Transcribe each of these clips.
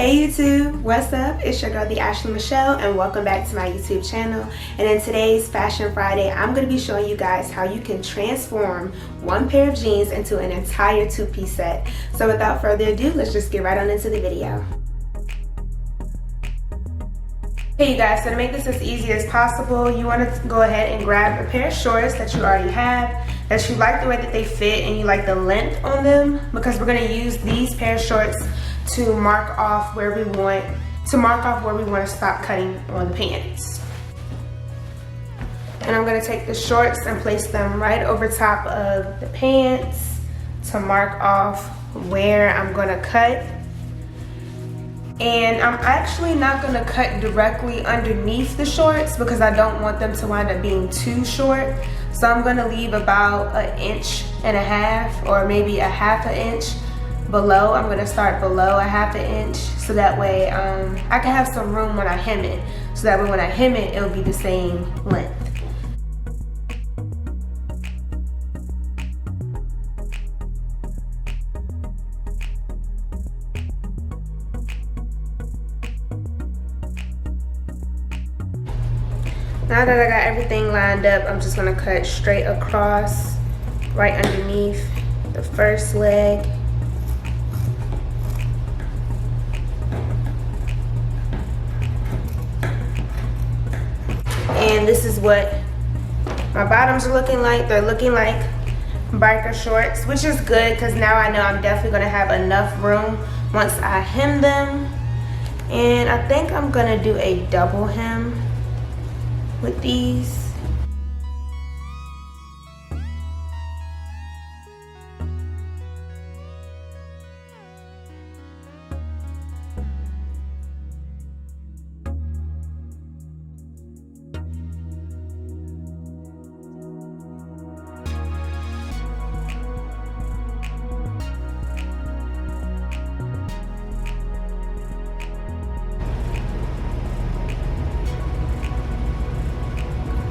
Hey YouTube, what's up? It's your girl, the Ashley Michelle, and welcome back to my YouTube channel. And in today's Fashion Friday, I'm going to be showing you guys how you can transform one pair of jeans into an entire two-piece set. So without further ado, let's just get right on into the video. Hey you guys, so to make this as easy as possible, you want to go ahead and grab a pair of shorts that you already have, that you like the way that they fit and you like the length on them, because we're going to use these pair of shorts to mark off where we want to stop cutting on the pants. And I'm going to take the shorts and place them right over top of the pants to mark off where I'm going to cut. And I'm actually not going to cut directly underneath the shorts because I don't want them to wind up being too short. So I'm going to leave about 1.5 inches or maybe a 1/2 inch below. I'm going to start below 1/2 inch so that way I can have some room when I hem it. So that way when I hem it, it'll be the same length. Now that I got everything lined up, I'm just going to cut straight across right underneath the first leg. And this is what my bottoms are looking like. They're looking like biker shorts, which is good because now I know I'm definitely going to have enough room once I hem them. And I think I'm going to do a double hem with these.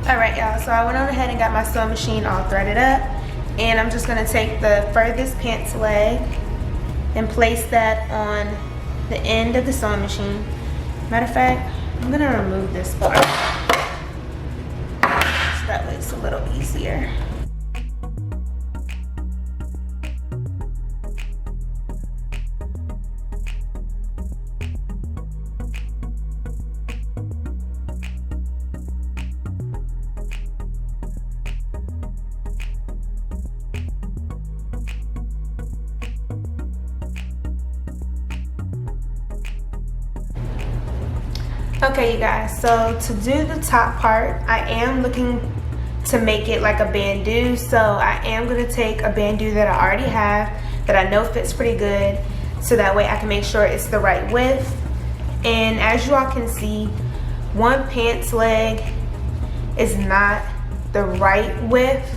Alright y'all, so I went on ahead and got my sewing machine all threaded up, and I'm just going to take the furthest pants leg and place that on the end of the sewing machine. Matter of fact, I'm going to remove this part so that way it's a little easier. Okay you guys, so to do the top part, I am looking to make it like a bandeau. So I am going to take a bandeau that I already have, that I know fits pretty good, so that way I can make sure it's the right width. And as you all can see, one pants leg is not the right width.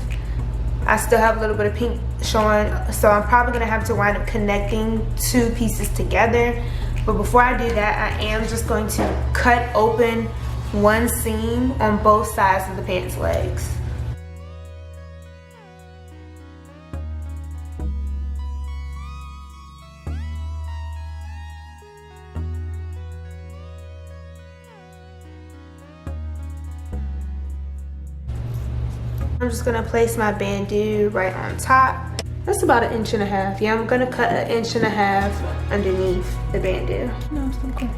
I still have a little bit of pink showing, so I'm probably going to have to wind up connecting two pieces together. But before I do that, I am just going to cut open one seam on both sides of the pants legs. I'm just going to place my bandeau right on top. That's about 1.5 inches. Yeah, I'm gonna cut 1.5 inches underneath the bandeau. No, I'm still cool.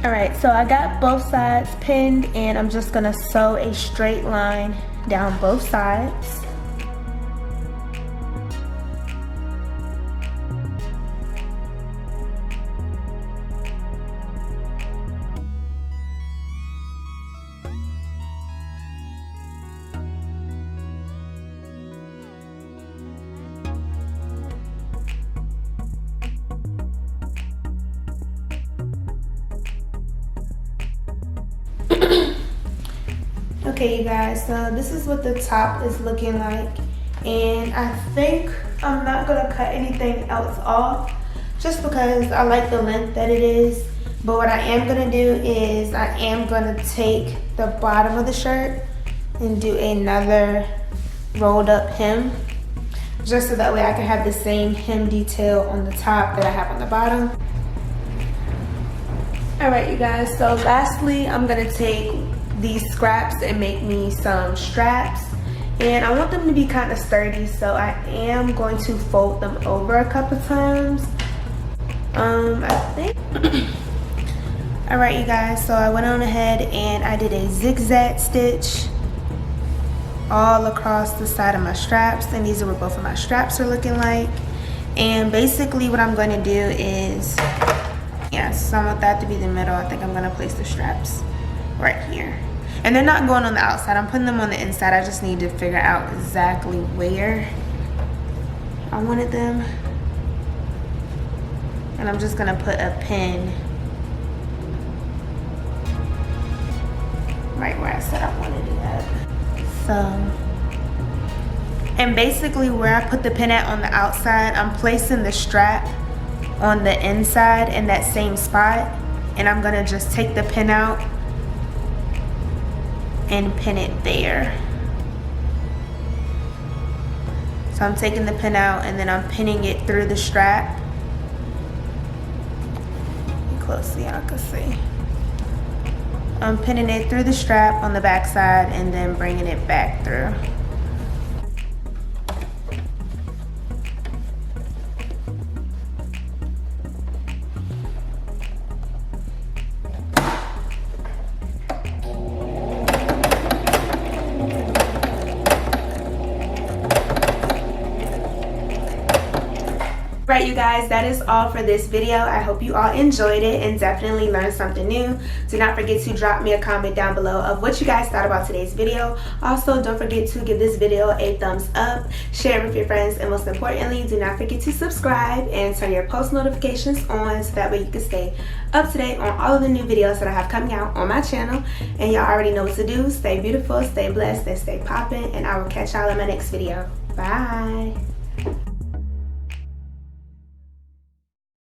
All right, so I got both sides pinned, and I'm just gonna sew a straight line down both sides. Okay you guys, so this is what the top is looking like, and I think I'm not gonna cut anything else off just because I like the length that it is. But what I am gonna do is I am gonna take the bottom of the shirt and do another rolled up hem, just so that way I can have the same hem detail on the top that I have on the bottom. Alright you guys, so lastly I'm gonna take these scraps and make me some straps, and I want them to be kind of sturdy, so I am going to fold them over a couple times. I think alright you guys, so I went on ahead and I did a zigzag stitch all across the side of my straps, and these are what both of my straps are looking like. And basically what I'm going to do is, yes, so I want that to be the middle. I think I'm going to place the straps right here, and they're not going on the outside, I'm putting them on the inside. I just need to figure out exactly where I wanted them, and I'm just going to put a pin right where I said I wanted it at. So, and basically where I put the pin at on the outside, I'm placing the strap on the inside in that same spot, and I'm gonna just take the pin out and pin it there. So I'm taking the pin out and then I'm pinning it through the strap. Closely y'all can see. I'm pinning it through the strap on the back side and then bringing it back through. Right you guys, that is all for this video. I hope you all enjoyed it and definitely learned something new. Do not forget to drop me a comment down below of what you guys thought about today's video. Also, don't forget to give this video a thumbs up, share it with your friends, and most importantly, do not forget to subscribe and turn your post notifications on so that way you can stay up to date on all of the new videos that I have coming out on my channel. And y'all already know what to do. Stay beautiful, stay blessed, and stay popping, and I will catch y'all in my next video. Bye.